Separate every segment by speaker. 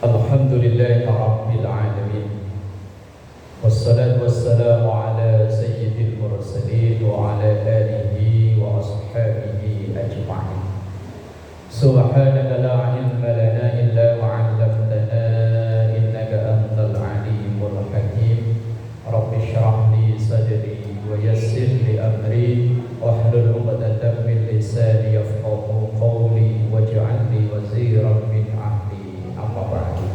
Speaker 1: Alhamdulillahi Rabbil Alamin. Wassalatu wassalamu ala sayyidil mursalin wa ala alihi wa ashabihi ajma'in. Subhanaka la ilma lana illa ma 'allamtana innaka antal alimul hakim. Rabbi shrah li sadri wa yassir li amri wahlul 'uqdatam min lisani yafqahu qawli waj'al li waziran min ahli. Amma ba'du.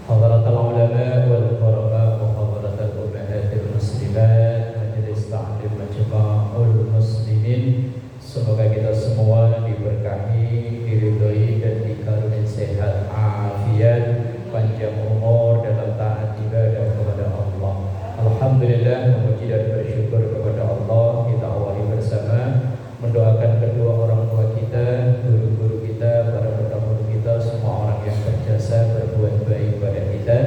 Speaker 1: Hadratul ulama wal quraba wa hadratul ummahatil muslimat, majelis ta'lim majma'ul muslimin. Semoga kita semua diberkahi, diridhoi dan dikaruniai sehat, afiat, panjang umur dalam taat ibadah kepada Allah. Alhamdulillah, memuji dan bersyukur kepada Allah. Kita awali bersama mendoakan kedua orang tua kita, guru-guru kita, para pendahulu kita, semua orang yang berjasa berbuat baik pada kita,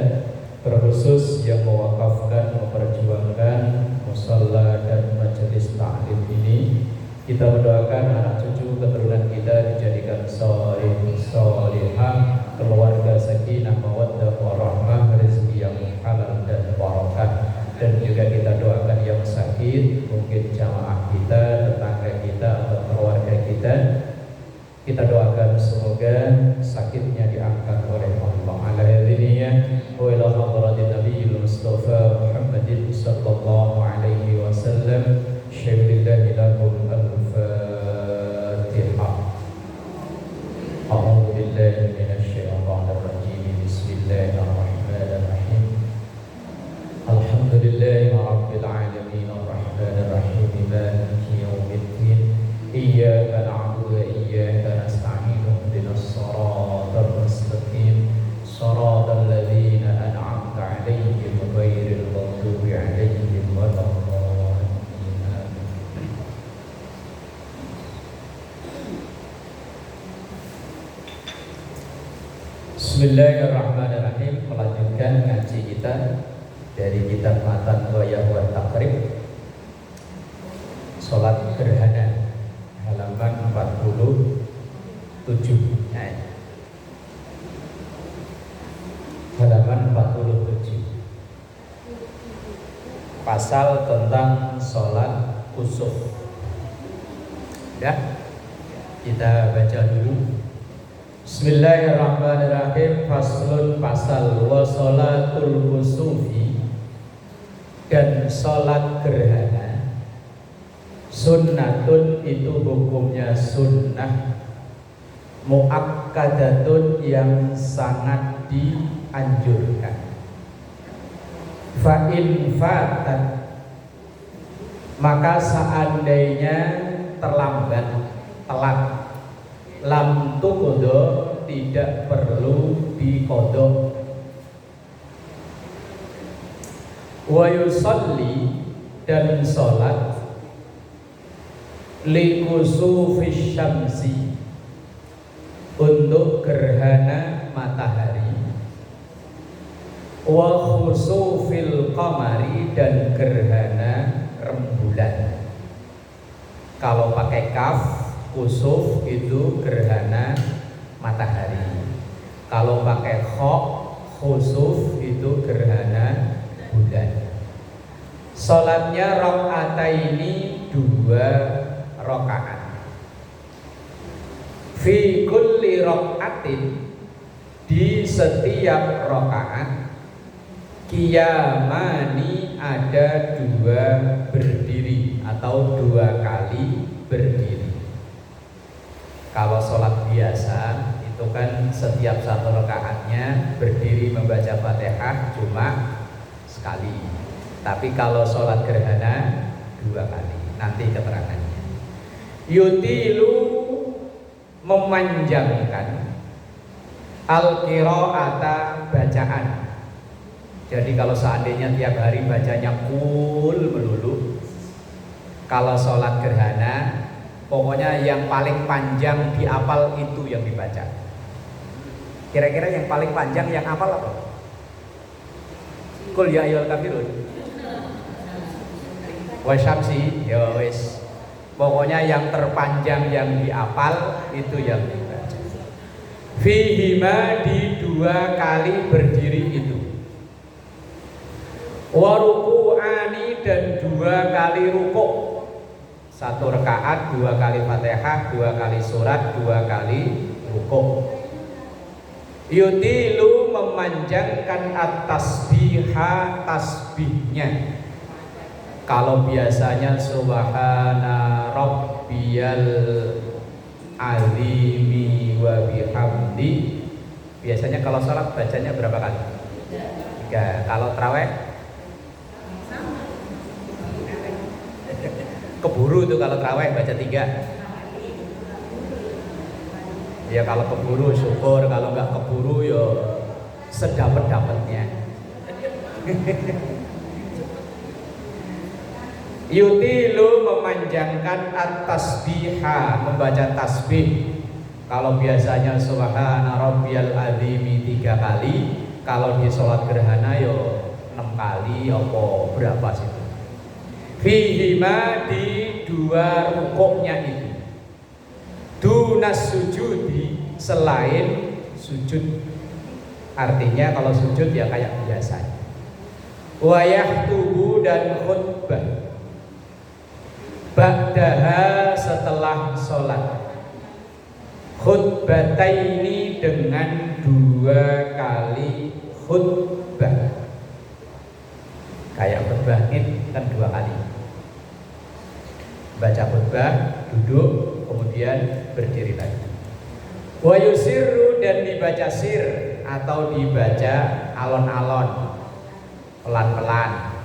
Speaker 1: terkhusus yang mewakafkan, memperjuangkan musalla dan majelis ta'lim ini. Kita mendoakan anak cucu keturunan kita dijadikan sholih sholihah, keluarga sakinah mawaddah warahmah, rezeki yang halal dan barakah. Dan juga kita doakan yang sakit, mungkin jamaah kita, tetangga kita atau keluarga kita, kita doakan semoga sakitnya diangkat oleh Allah. Ala hadziniyah wa ila hadratin nabiyil mustafa Muhammadin sallallahu alaihi wasallam. Syaikhillah lahum al-Fatihah. A'udzu billahi minasy syaithanir rajim. Bismillahirrahmanirrahim. Alhamdulillahi rabbil alamin arrahmanir rahim maliki yaumiddin. Iyyaka na'budu wa iyyaka nasta'in. Ihdinas siratal mustaqim. Siratal ladzina an'amta 'alaihim ghairil maghdubi 'alaihim waladdallin. Bismillahirrahmanirrahim. Melanjutkan ngaji kita dari kitab Matan Ghayah wa Taqrib, Salat Gerhana, halaman 47. Halaman 47. Pasal tentang salat kusuf. Ya, kita baca dulu. Bismillahirrahmanirrahim. Faslun, pasal wa sholatul kusufi, dan sholat gerhana. Sunnatun, itu hukumnya sunnah, muakkadatun, yang sangat dianjurkan. Fa in fatat, maka seandainya terlambat, telat, lam tuqdo, tidak perlu diqodho. Wa yusalli, dan sholat, li kusufis syamsi, untuk gerhana matahari, wa khusufil qamari, dan gerhana rembulan. Kalau pakai kaf, kusuf itu gerhana matahari. Kalau pakai kha, khusuf itu gerhana bulan. Salatnya rakaataini, 2 rakaat. Fi kulli rakaatin, di setiap rakaat, qiyamani, ada 2 berdiri atau 2 kali berdiri. Kalau sholat biasa itu kan setiap 1 rakaatnya berdiri membaca Fatihah cuma sekali. Tapi kalau sholat gerhana 2 kali. Nanti keterangannya. Yutilu, memanjangkan, al-qira'ata, bacaan. Jadi kalau seandainya tiap hari bacanya kul melulu, kalau sholat gerhana pokoknya yang paling panjang dihafal itu yang dibaca. Kira-kira yang paling panjang yang hafal apa? Qul ya ayyuhal kafirun. Wa syamsi, ya wis. Pokoknya yang terpanjang yang dihafal itu yang dibaca. Fihima, di 2 kali berdiri itu. Wa ruku'ani, dan 2 kali rukuk. 1 rakaat 2 kali Fatihah, 2 kali surat, 2 kali rukuk. Yutilu, memanjangkan at-tasbiha, tasbihnya. Kalau biasanya subhana rabbiyal azimi wa bihamdi, biasanya kalau sholat bacanya berapa kali? 3. Kalau tarawih? Keburu tuh kalau tarawih baca 3. Ya kalau keburu syukur, kalau nggak keburu yo sedapet-dapetnya. Yutilu, memanjangkan at-tasbiha, membaca tasbih. Kalau biasanya subhana rabbiyal azimi 3 kali, kalau di sholat gerhana yo 6 kali, apa berapa sih? Fihima, di 2 rukuknya itu. Dunas sujudi, selain sujud. Artinya kalau sujud ya kayak biasa. Wayah tubuh, dan khutbah. Ba'daha, setelah sholat. Khutbataini, dengan 2 kali khutbah. Kayak khutbah ini kan 2 kali. Baca khutbah, duduk, kemudian berdiri lagi. Wa yusirru, dan dibaca sir atau dibaca alon-alon, pelan-pelan.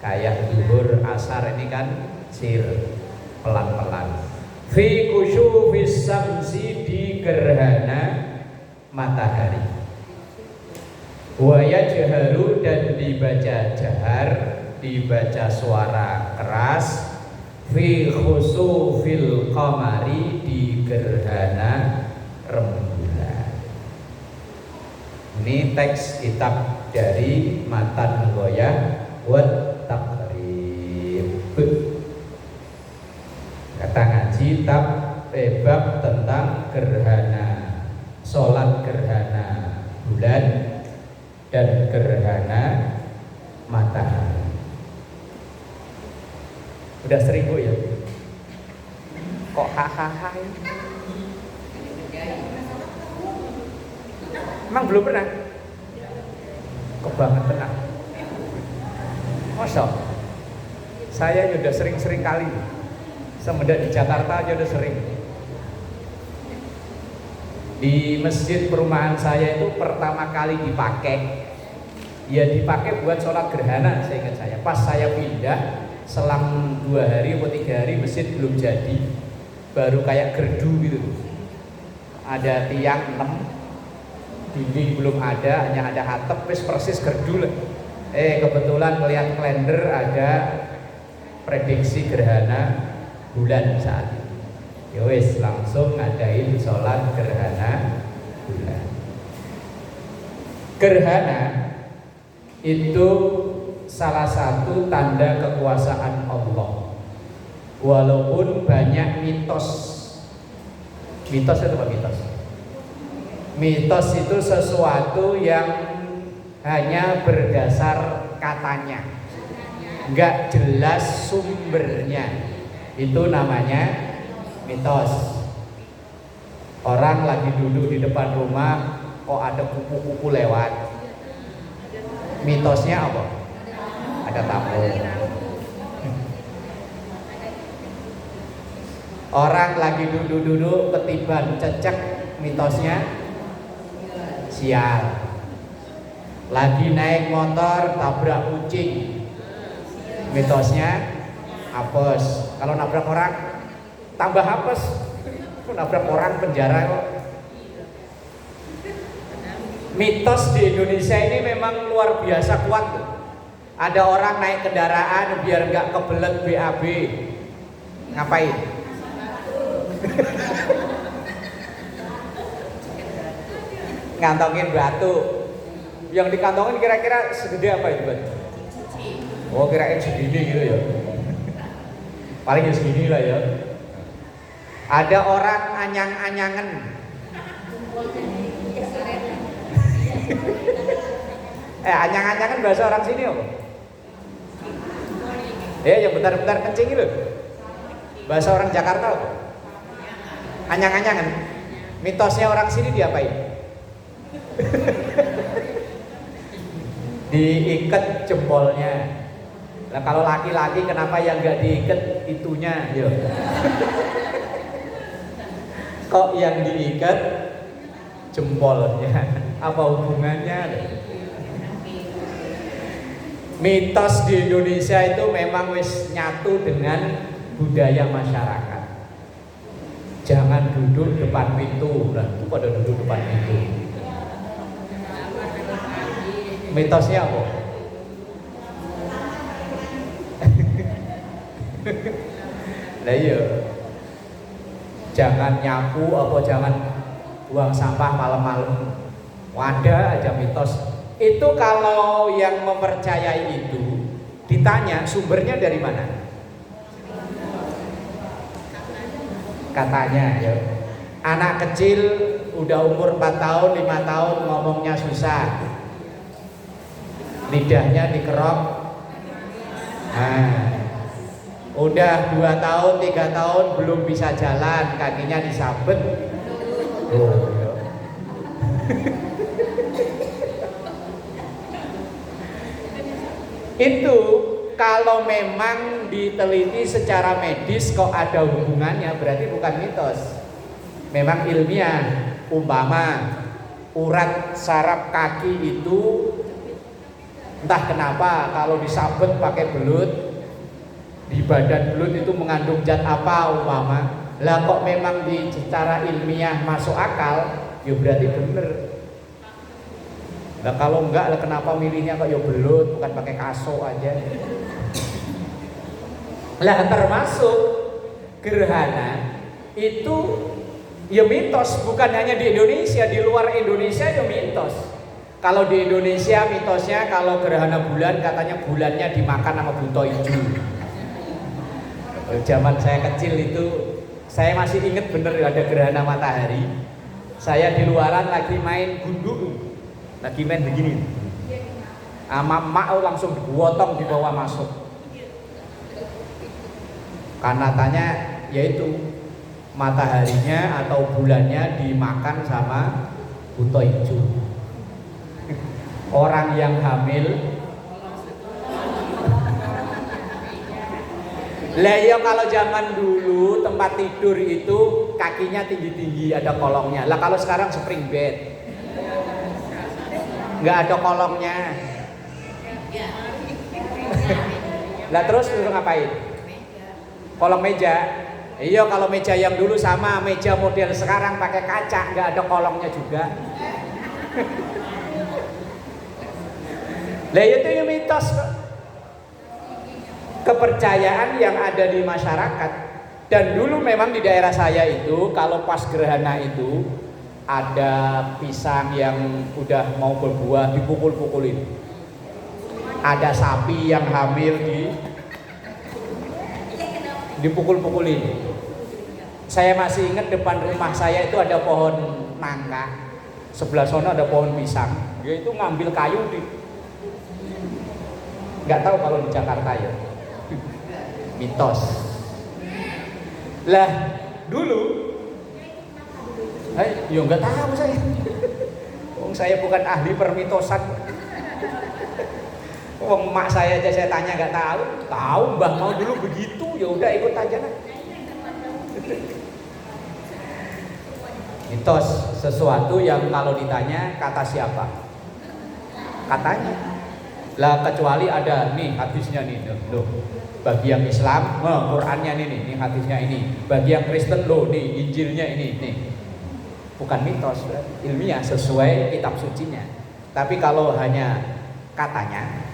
Speaker 1: Kayak zuhur, asar ini kan sir, pelan-pelan. Fi kusyufis samsi, di gerhana matahari. Wa yajharu, dan dibaca jahar, dibaca suara keras. Fi khusufil qamari, di gerhana rembulan. Ini teks kitab dari Matan Ghoyah wat Taqrib. Kata ngaji tab bab tentang gerhana, sholat gerhana bulan dan gerhana matahari. Udah 1000 ya? Kok hahaha? Emang belum pernah? Kebanget tenang. Masa? Saya udah sering-sering kali. Semenjak di Jakarta aja udah sering. Di masjid perumahan saya itu pertama kali dipakai, ya dipakai buat sholat gerhana, saya ingat saya. Pas saya pindah, selang 2 hari atau 3 hari masjid belum jadi, baru kayak gerdu gitu. Ada tiang 6, dinding belum ada, hanya ada atap, persis gerdu lah. Kebetulan melihat kalender ada prediksi gerhana bulan saat itu. Ya wes, langsung ngadain sholat gerhana bulan. Gerhana itu salah satu tanda kekuasaan Allah. Walaupun banyak mitos. Mitos itu apa mitos? Mitos itu sesuatu yang hanya berdasar katanya, nggak jelas sumbernya. Itu namanya mitos. Orang lagi duduk di depan rumah, kok ada kupu-kupu lewat. Mitosnya apa? Ada tamu. Orang lagi duduk-duduk ketiban cecek, mitosnya sial. Lagi naik motor tabrak kucing, mitosnya apes. Kalau nabrak orang tambah apes. Nabrak orang penjara kok. Mitos di Indonesia ini memang luar biasa kuat. Ada orang naik kendaraan biar nggak kebelet BAB, ngapain? Ngantongin batu. Yang dikantongin kira-kira segede apa itu, Bang? Oh, kirain segini gitu ya. Paling ya segini lah ya. Ada orang anyang-anyangan. Anyang-anyangan bahasa orang sini apa? Yang bentar-bentar kencing itu. Bahasa orang Jakarta apa? Anyang-anyangan. Mitosnya orang sini diapain? Diikat jempolnya. Nah kalau laki-laki kenapa yang nggak diikat itunya? Yo. Kok yang diikat jempolnya? Apa hubungannya? Mitos di Indonesia itu memang wis nyatu dengan budaya masyarakat. Jangan duduk depan pintu. Nah, itu pada duduk depan pintu. Mitosnya apa? Lah iya. Jangan nyapu apa jangan buang sampah malam-malam. Ada aja mitos. Itu kalau yang mempercayai itu ditanya sumbernya dari mana? Katanya ya, anak kecil udah umur 4 tahun, 5 tahun ngomongnya susah. Lidahnya dikerok. Nah, udah 2 tahun, 3 tahun belum bisa jalan, kakinya disabet. Oh, ya. Itu kalau memang diteliti secara medis kok ada hubungannya, berarti bukan mitos. Memang ilmiah. Umpama urat saraf kaki itu entah kenapa kalau disabet pakai belut, di badan belut itu mengandung zat apa umpama. Lah kok memang secara ilmiah masuk akal, ya berarti bener. Nah kalau enggak, lah kenapa milihnya kok ya belut, bukan pakai kaso aja? Lah termasuk gerhana itu ya mitos, bukan hanya di Indonesia, di luar Indonesia ya mitos. Kalau di Indonesia mitosnya kalau gerhana bulan katanya bulannya dimakan sama buto hijau. Zaman saya kecil itu saya masih ingat bener ada gerhana matahari. Saya di luaran lagi main gundu. Lagi main begini, mak langsung digotong dibawa masuk. Karena tanya yaitu mataharinya atau bulannya dimakan sama buto hijau. Orang yang hamil. Lah ya kalau zaman dulu tempat tidur itu kakinya tinggi-tinggi ada kolongnya. Lah kalau sekarang spring bed. Nggak ada kolongnya. Lah terus dulu ngapain? Kolong meja. Iya kalau meja yang dulu sama meja model sekarang pakai kaca, nggak ada kolongnya juga. Lah itu ya mitos, kepercayaan yang ada di masyarakat. Dan dulu memang di daerah saya itu kalau pas gerhana itu ada pisang yang udah mau berbuah dipukul-pukulin. Ada sapi yang hamil dipukul-pukulin. Saya masih ingat depan rumah saya itu ada pohon nangka. Sebelah sana ada pohon pisang. Dia itu ngambil kayu nggak tahu kalau di Jakarta ya. Mitos. Lah dulu ya nggak tahu saya. Saya bukan ahli permitosan. Emak saya aja saya tanya nggak tahu. Tahu mbah mau dulu begitu, ya udah ikut aja lah. Mitos sesuatu yang kalau ditanya kata siapa? Katanya. Lah kecuali ada nih hadisnya nih, loh. Bagi yang Islam, Qurannya nih hadisnya ini. Bagi yang Kristen loh, nih Injilnya ini nih. Bukan mitos, ilmiah sesuai kitab sucinya. Tapi kalau hanya katanya,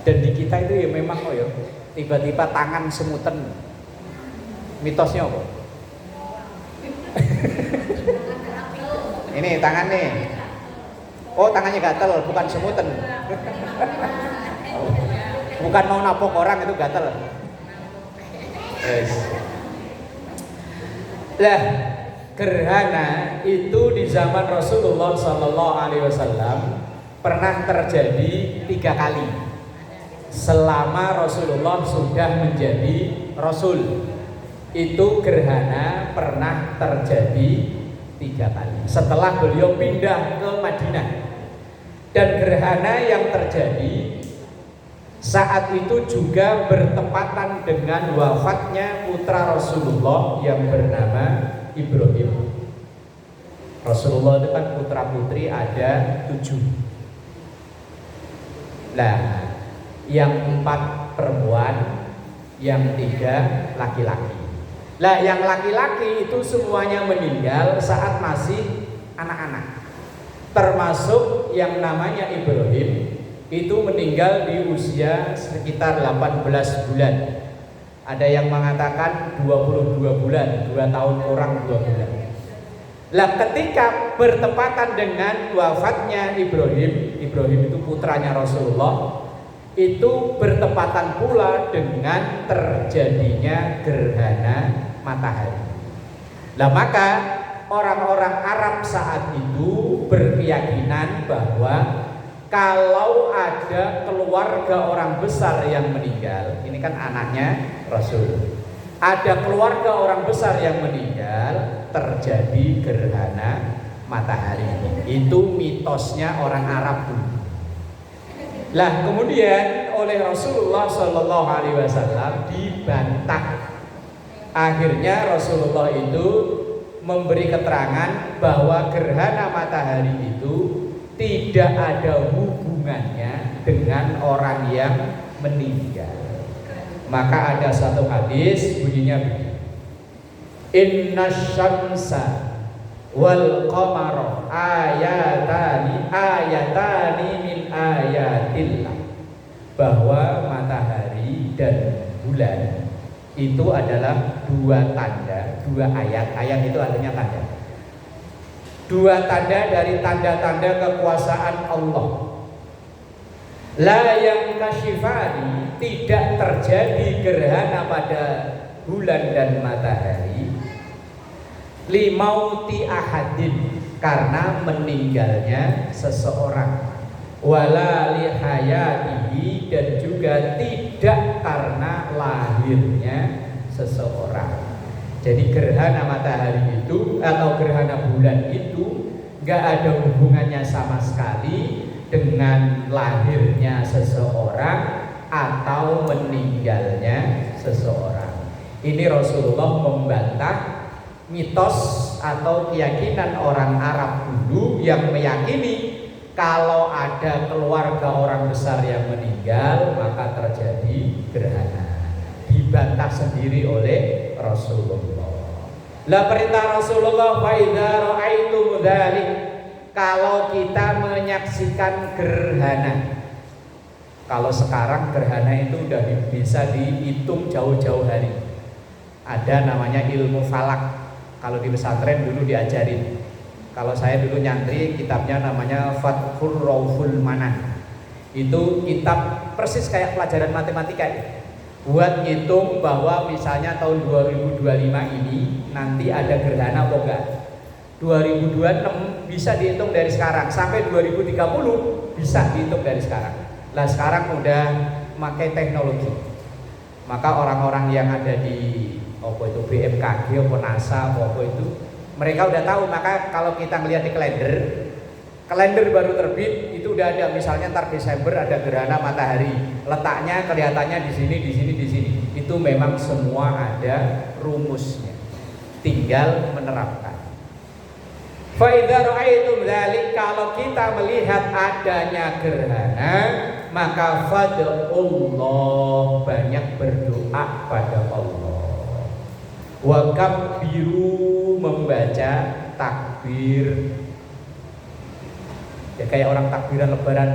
Speaker 1: dan di kita itu ya memang ya tiba-tiba tangan semutan, mitosnya apa? Ini tangan nih, oh tangannya gatel, bukan semutan. Bukan mau napok orang itu gatel. Yes. Lah gerhana itu di zaman Rasulullah Sallallahu Alaihi Wasallam pernah terjadi 3 kali selama Rasulullah sudah menjadi Rasul. Itu gerhana pernah terjadi 3 kali setelah beliau pindah ke Madinah. Dan gerhana yang terjadi saat itu juga bertepatan dengan wafatnya putra Rasulullah yang bernama Ibrahim. Rasulullah itu kan putra putri ada 7. Nah, yang 4 perempuan, yang 3 laki-laki. Nah, yang laki-laki itu semuanya meninggal saat masih anak-anak. Termasuk yang namanya Ibrahim itu meninggal di usia sekitar 18 bulan. Ada yang mengatakan 22 bulan, 2 tahun kurang 2 bulan. Lah ketika bertepatan dengan wafatnya Ibrahim itu putranya Rasulullah, itu bertepatan pula dengan terjadinya gerhana matahari. Lah maka orang-orang Arab saat itu berkeyakinan bahwa kalau ada keluarga orang besar yang meninggal, ini kan anaknya Rasul, ada keluarga orang besar yang meninggal, terjadi gerhana matahari. Itu mitosnya orang Arab dulu. Lah kemudian oleh Rasulullah Shallallahu Alaihi Wasallam dibantah. Akhirnya Rasulullah itu memberi keterangan bahwa gerhana matahari itu tidak ada hubungannya dengan orang yang meninggal. Maka ada satu hadis bunyinya begini: Inna syamsa wal qamara ayatani min ayatillah. Bahwa matahari dan bulan itu adalah 2 tanda, 2 ayat. Ayat itu artinya tanda. 2 tanda dari tanda-tanda kekuasaan Allah. La yang kasyifani, tidak terjadi gerhana pada bulan dan matahari. Limauti ahadin, karena meninggalnya seseorang. Wala lihayatihi, dan juga tidak karena lahirnya seseorang. Jadi gerhana matahari itu atau gerhana bulan itu gak ada hubungannya sama sekali dengan lahirnya seseorang atau meninggalnya seseorang. Ini Rasulullah membantah mitos atau keyakinan orang Arab dulu yang meyakini kalau ada keluarga orang besar yang meninggal maka terjadi gerhana. Dibantah sendiri oleh Rasulullah. Lah perintah Rasulullah, fa idza ra'aitum dzalik, kalau kita menyaksikan gerhana. Kalau sekarang gerhana itu udah bisa dihitung jauh-jauh hari. Ada namanya ilmu falak. Kalau di pesantren dulu diajarin. Kalau saya dulu nyantri, kitabnya namanya Fathur Rauful Manan. Itu kitab persis kayak pelajaran matematika ya. Buat ngitung bahwa misalnya tahun 2025 ini nanti ada gerhana apa enggak. 2026 bisa dihitung dari sekarang, sampai 2030 bisa dihitung dari sekarang. Lah sekarang udah pakai teknologi. Maka orang-orang yang ada di BMKG, NASA, itu mereka udah tahu. Maka kalau kita melihat di kalender baru terbit itu udah ada, misalnya ntar Desember ada gerhana matahari, letaknya kelihatannya di sini. Itu memang semua ada rumusnya, tinggal menerapkan. Fa idza ra'aitum dzalik, kalau kita melihat adanya gerhana maka fad'ullah, banyak berdoa pada Allah. Wa kabbiru, membaca takbir. Ya kayak orang takbiran lebaran.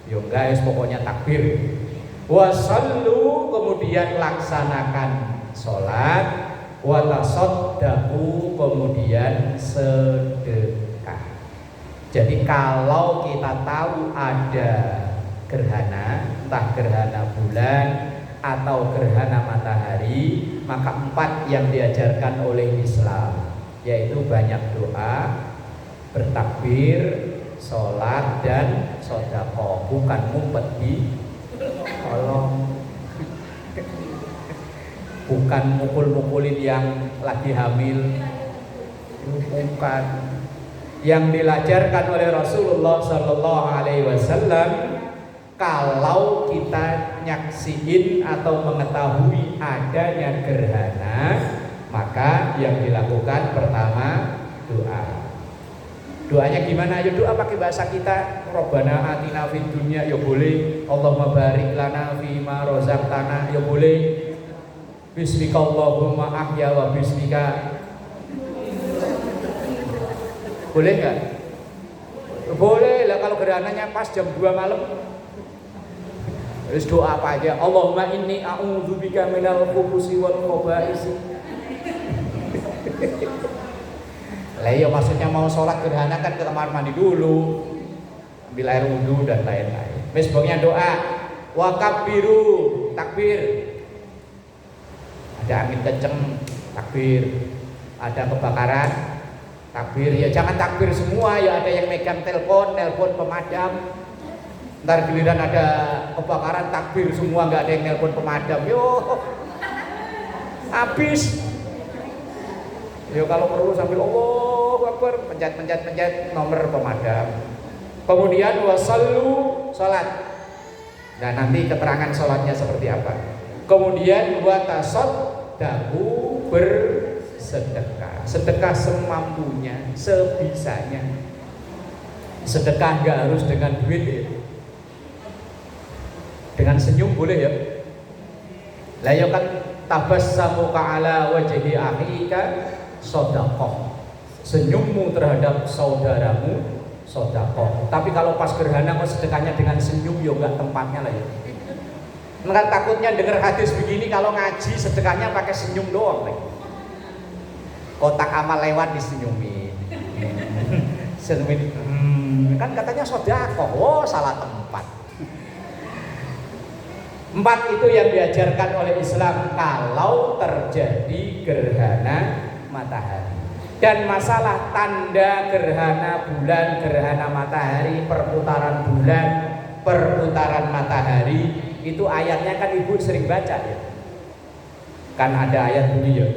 Speaker 1: Yo guys, pokoknya takbir. Wasallu, kemudian laksanakan sholat. Watasaddaqu, kemudian sedekah. Jadi kalau kita tahu ada gerhana, entah gerhana bulan atau gerhana matahari, maka 4 yang diajarkan oleh Islam. yaitu banyak doa, bertakbir, sholat dan sedekah, bukan ngumpet di kolong, bukan mukul-mukulin yang lagi hamil, bukan. Yang diajarkan oleh Rasulullah Sallallahu Alaihi Wasallam, kalau kita nyaksiin atau mengetahui adanya gerhana, maka yang dilakukan pertama doa. Doanya gimana? Ya doa pakai bahasa kita. Robbana atina fid dunya, ya boleh. Allahumma barik lana fima rozaqtana, ya boleh. Bismika Allahumma ahya wa bismika. Boleh nggak? Boleh lah kalau gerhananya pas jam 2 malam. Terus doa apa aja? Allahumma inni a'udzubika minal khubusi wal khaba'isi. Lah iya maksudnya mau sholat gerhana kan ke kamar mandi dulu, ambil air wudhu dan lain-lain. Wis pokoknya doa. Wa kabbiru, takbir. Ada angin kenceng, takbir. Ada kebakaran, takbir. Ya jangan takbir semua, ya ada yang megang telepon pemadam. Ntar giliran ada kebakaran takbir semua, nggak ada yang nelpon pemadam. Yo, habis. Yo kalau perlu sambil Allahu Akbar, pencet nomor pemadam. Kemudian wasallu, salat. Nah nanti keterangan salatnya seperti apa. Kemudian watasaddaku, bersedekah. Sedekah semampunya, sebisanya. Sedekah nggak harus dengan duit ya. Dengan senyum boleh ya. Lah ya kan tabassamu ala wajhi akhika sedekah. Senyummu terhadap saudaramu sedekah. Tapi kalau pas gerhana kok sedekahnya dengan senyum ya enggak tempatnya lah ya. Enggak, takutnya dengar hadis begini kalau ngaji sedekahnya pakai senyum doang lagi. Kotak amal lewat disenyumin. Senyumin. Kan katanya sedekah. Oh, salah tempat. 4 itu yang diajarkan oleh Islam kalau terjadi gerhana matahari. Dan masalah tanda gerhana bulan, gerhana matahari, perputaran bulan, perputaran matahari, itu ayatnya kan ibu sering baca ya. Kan ada ayat bunyi ya.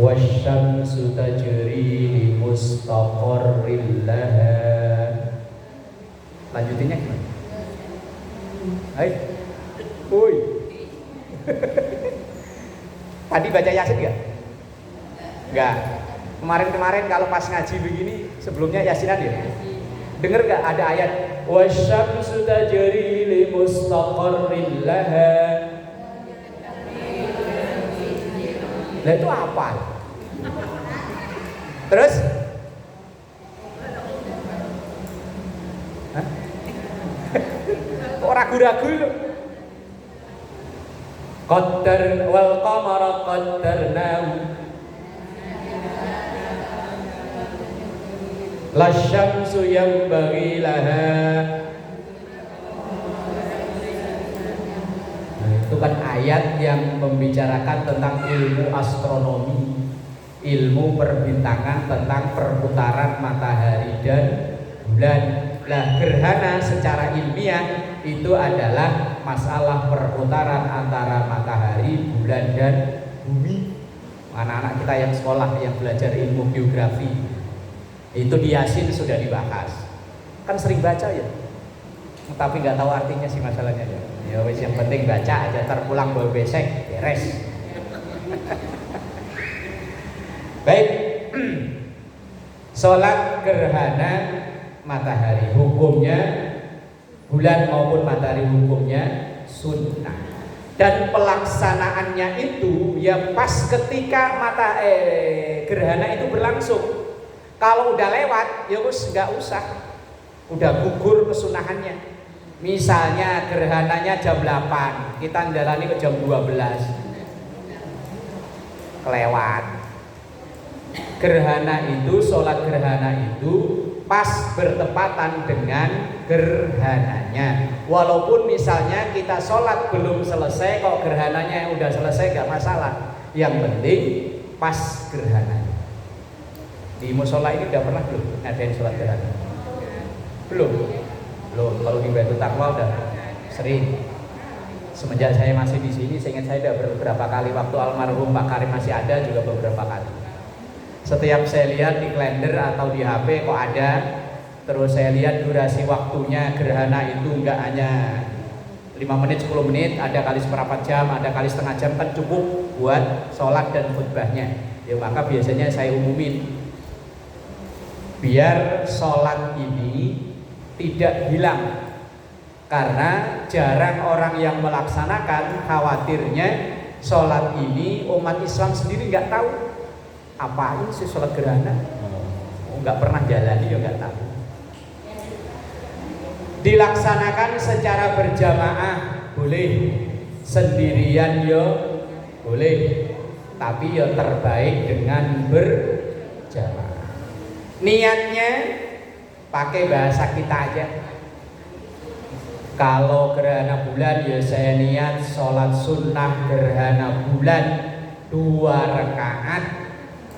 Speaker 1: Wasyamsu tajri li mustaqarril laha. Lanjutinnya gimana? Hai. Woi. Tadi baca Yasin enggak? Enggak. Kemarin kalau pas ngaji begini sebelumnya Yasinan ya? Dengar enggak ada ayat wasyamsu tajri li mustaqarril laha. Lah itu apa? Terus? Hah? Kok ragu-ragu itu? Qaddar wal qamara qaddarnahu lasyamsu yanbaghi laha. Nah, itu kan ayat yang membicarakan tentang ilmu astronomi, ilmu perbintangan, tentang perputaran matahari dan bulan. Nah, gerhana secara ilmiah itu adalah masalah perputaran antara matahari, bulan dan bumi. Anak-anak kita yang sekolah yang belajar ilmu geografi itu di Yasin sudah dibahas. Kan sering baca ya, tapi nggak tahu artinya sih masalahnya ya. Ya wis yang penting baca aja, terpulang bawa besek beres. Baik. Sholat gerhana matahari hukumnya, bulan maupun matahari hukumnya sunnah, dan pelaksanaannya itu ya pas ketika gerhana itu berlangsung. Kalau udah lewat ya wis nggak usah, udah gugur kesunahannya. Misalnya gerhananya jam 8, kita menjalani ke jam 12 kelewat. Gerhana itu, sholat gerhana itu pas bertepatan dengan gerhananya. Walaupun misalnya kita sholat belum selesai, kok gerhananya yang udah selesai gak masalah. Yang penting pas gerhananya. Di musola ini udah pernah belum ngadain sholat gerhana? Belum. Belum. Kalau di Baitul Taqwa udah sering. Semenjak saya masih di sini, seingat saya udah beberapa kali. Waktu almarhum Pak Karim masih ada juga beberapa kali. Setiap saya lihat di kalender atau di HP kok ada. Terus saya lihat durasi waktunya gerhana itu enggak hanya 5 menit, 10 menit, ada kali seperempat jam, ada kali setengah jam, kan cukup buat sholat dan khutbahnya. Ya maka biasanya saya umumin, biar sholat ini tidak hilang, karena jarang orang yang melaksanakan. Khawatirnya sholat ini umat Islam sendiri nggak tahu apain sih sholat gerhana, nggak pernah jalani ya nggak tahu. Dilaksanakan secara berjamaah boleh, sendirian ya boleh, tapi ya terbaik dengan berjamaah. Niatnya pakai bahasa kita aja. Kalau gerhana bulan ya saya niat sholat sunnah gerhana bulan 2 rakaat,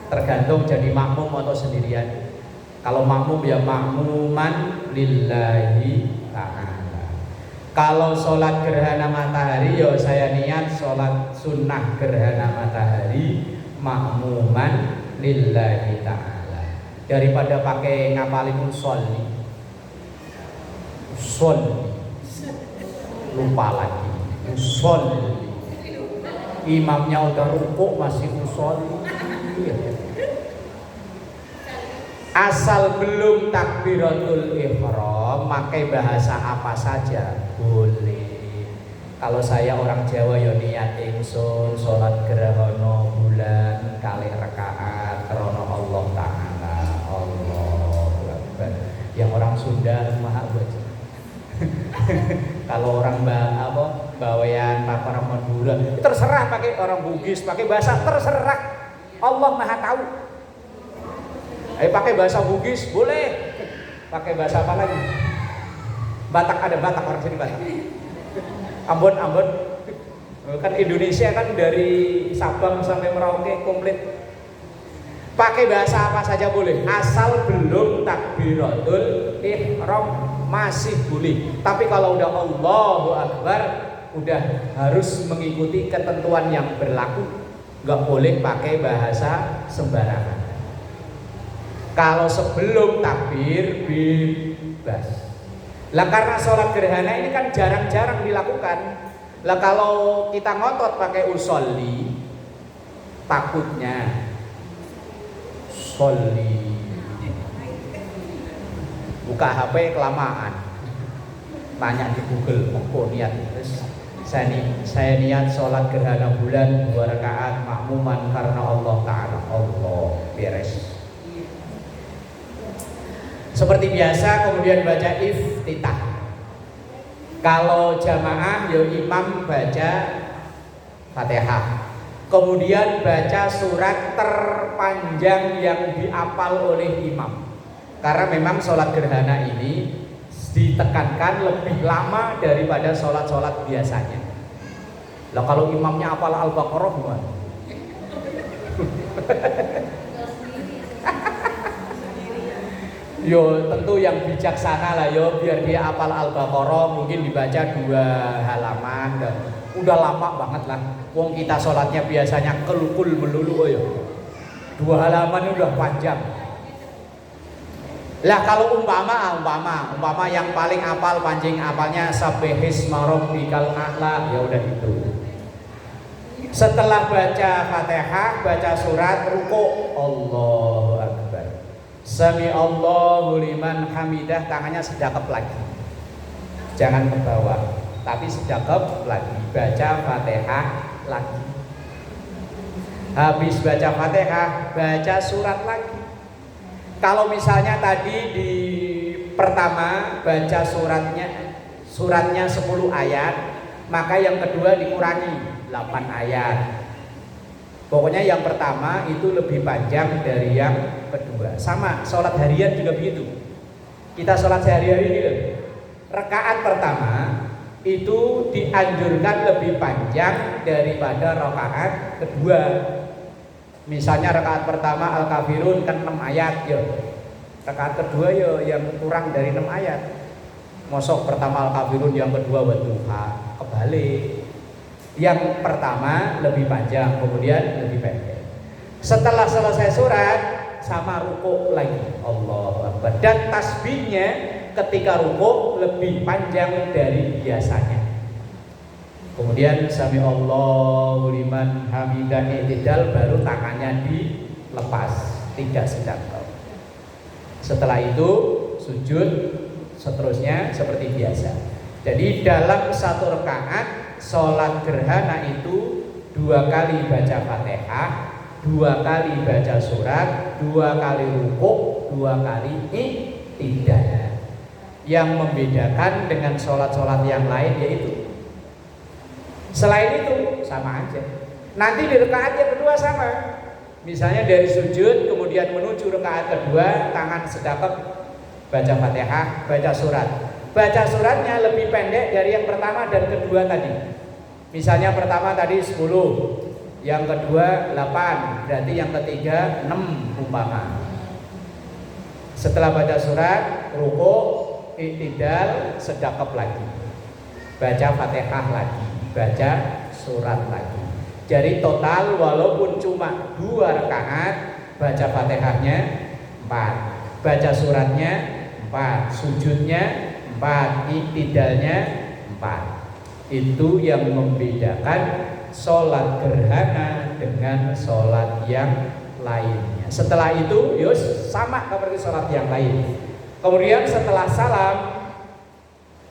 Speaker 1: tergantung jadi makmum atau sendirian. Kalau makmum ya makmuman lillahi ta'ala. Kalau sholat gerhana matahari ya saya niat sholat sunnah gerhana matahari makmuman lillahi ta'ala. Daripada pakai ngapalin usolli, lupa lagi usolli, imamnya udah rukuk masih usolli. Asal belum takbiratul ihram, pakai bahasa apa saja boleh. Kalau saya orang Jawa ya niat ingsun sholat gerhana bulan kali rakaat karena Allah Ta'ala. Allahu Akbar. Yang orang Sunda maha baca. Kalau orang bawayan Papa Madura terserah, pakai orang Bugis pakai bahasa terserah, Allah maha tahu. Pakai bahasa Bugis boleh, pakai bahasa apa lagi? Batak, ada Batak, orang sini Batak. Ambon, kan Indonesia kan dari Sabang sampai Merauke komplit. Pakai bahasa apa saja boleh, asal belum takbiratul ihram masih boleh. Tapi kalau udah Allahu Akbar, udah harus mengikuti ketentuan yang berlaku, nggak boleh pakai bahasa sembarangan. Kalau sebelum takbir bebas. Lah karena sholat gerhana ini kan jarang-jarang dilakukan. Lah kalau kita ngotot pakai usolli, takutnya sholli buka HP kelamaan, tanya di Google, kok niat saya niat sholat gerhana bulan 2 rakaat makmuman karena Allah Ta'ala. Allah, beres. Seperti biasa, kemudian baca iftitah. Kalau jamaah ya imam baca Fatihah, kemudian baca surat terpanjang yang dihafal oleh imam. Karena memang sholat gerhana ini ditekankan lebih lama daripada sholat-sholat biasanya. Lah kalau imamnya hafal Al-Baqarah gimana? Yo tentu yang bijaksana lah yo, biar dia hafal Al-Baqarah mungkin dibaca 2 halaman. Udah lama banget lah. Wong kita sholatnya biasanya kelukul melulu yo. 2 halaman udah panjang. Lah kalau umpama yang paling hafal pancing hafalnya sabbihisma rabbikal a'la, ya udah itu. Setelah baca Fatihah, baca surat, ruku', Allahu Akbar. Sami Allahu liman hamidah, tangannya sedekap lagi. Jangan ke bawah, tapi sedekap lagi. Baca Fatihah lagi. Habis baca Fatihah, baca surat lagi. Kalau misalnya tadi di pertama baca suratnya 10 ayat, maka yang kedua dikurangi 8 ayat. Pokoknya yang pertama itu lebih panjang dari yang kedua. Sama sholat harian juga begitu. Kita sholat sehari-hari ini loh, rakaat pertama itu dianjurkan lebih panjang daripada rakaat kedua. Misalnya rakaat pertama Al-Kafirun kan 6 ayat yo. Rakaat kedua yo yang kurang dari 6 ayat. Mosok pertama Al-Kafirun, yang kedua Wadduha. Kebalik. Yang pertama lebih panjang, kemudian lebih pendek. Setelah selesai surat sama ruku lagi. Allahu Akbar. Dan tasbihnya ketika ruku lebih panjang dari biasanya. Kemudian sami Allahu liman hamidah i'tidal, baru tangannya dilepas, tidak sedang. Setelah itu sujud seterusnya seperti biasa. Jadi dalam satu rakaat sholat gerhana itu 2 kali baca Fatihah, 2 kali baca surat, 2 kali rukuk, 2 kali i'tidal. Yang membedakan dengan sholat-sholat yang lain yaitu selain itu sama aja. Nanti di rakaat yang kedua sama. Misalnya dari sujud kemudian menuju rakaat kedua, tangan sedekap, baca Fatihah, baca surat. Baca suratnya lebih pendek dari yang pertama dan kedua tadi. Misalnya pertama tadi 10, yang kedua 8, berarti yang ketiga 6 umpama. Setelah baca surat, rukuk, i'tidal, sedekap lagi. Baca Fatihah lagi, baca surat lagi. Jadi total walaupun cuma 2 rakaat, baca Fatihahnya 4, baca suratnya 4, sujudnya 4, i'tidalnya 4. Itu yang membedakan sholat gerhana dengan sholat yang lainnya. Setelah itu yus sama seperti sholat yang lain. Kemudian setelah salam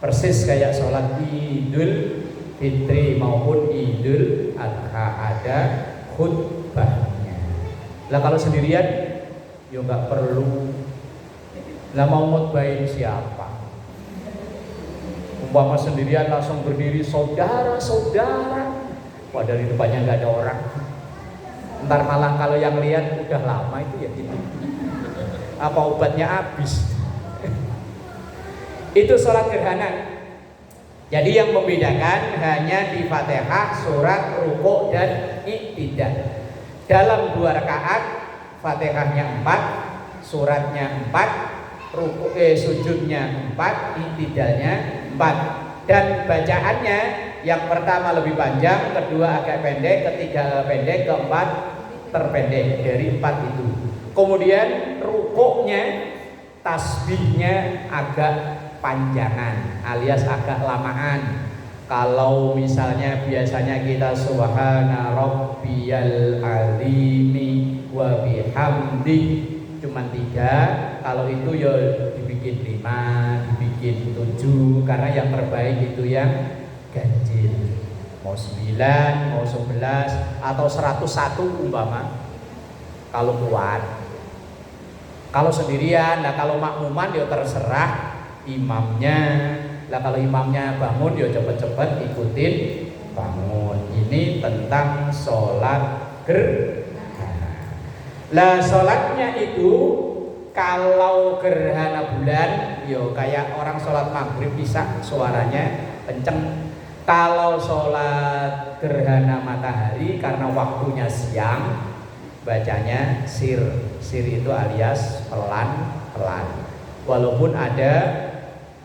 Speaker 1: persis kayak sholat Idul Fitri maupun Idul Adha, ada khutbahnya. Lah kalau sendirian ya nggak perlu. Lah mau khutbahin siapa? Umpama sendirian langsung berdiri saudara-saudara, padahal di depannya nggak ada orang. Ntar malah kalau yang lihat udah lama itu ya gitu. Apa obatnya habis? Itu sholat gerhana. Jadi yang membedakan hanya di Fatihah, surat, rukuk dan i'tidal. Dalam 2 rakaat Fatihahnya 4, suratnya 4, sujudnya 4, i'tidalnya 4. Dan bacaannya yang pertama lebih panjang, kedua agak pendek, ketiga pendek, keempat terpendek dari 4 itu. Kemudian rukuknya, tasbihnya agak panjangan alias agak lamaan. Kalau misalnya biasanya kita subhana rabbiyal azimi wa bihamdi cuma 3, kalau itu ya dibikin 5, dibikin 7, karena yang terbaik itu yang ganjil. Mau 9, mau 11 atau 101 umpama kalau kuat. Kalau sendirian, nah kalau makmuman ya terserah imamnya. Lah kalau imamnya bangun ya cepet-cepet ikutin bangun. Ini tentang sholat gerhana. Lah sholatnya itu kalau gerhana bulan yo kayak orang sholat maghrib bisa suaranya kenceng. Kalau sholat gerhana matahari karena waktunya siang bacanya sir. Sir itu alias pelan-pelan. Walaupun ada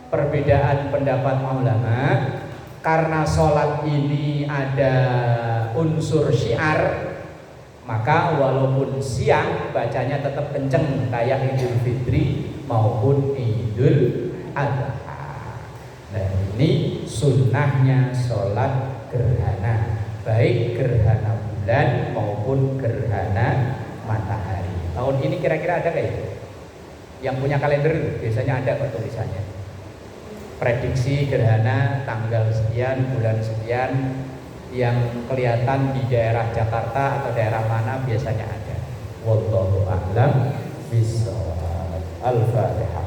Speaker 1: perbedaan pendapat ulama, karena sholat ini ada unsur syiar, maka walaupun siang bacanya tetap kenceng kayak Idul Fitri maupun Idul Adha. Nah ini sunnahnya sholat gerhana, baik gerhana bulan maupun gerhana matahari. Tahun ini kira-kira ada kayak yang punya kalender biasanya ada kok tulisannya. Prediksi gerhana tanggal sekian, bulan sekian, yang kelihatan di daerah Jakarta atau daerah mana biasanya ada. Wallahu a'lam bishawab. Al-Fatihah.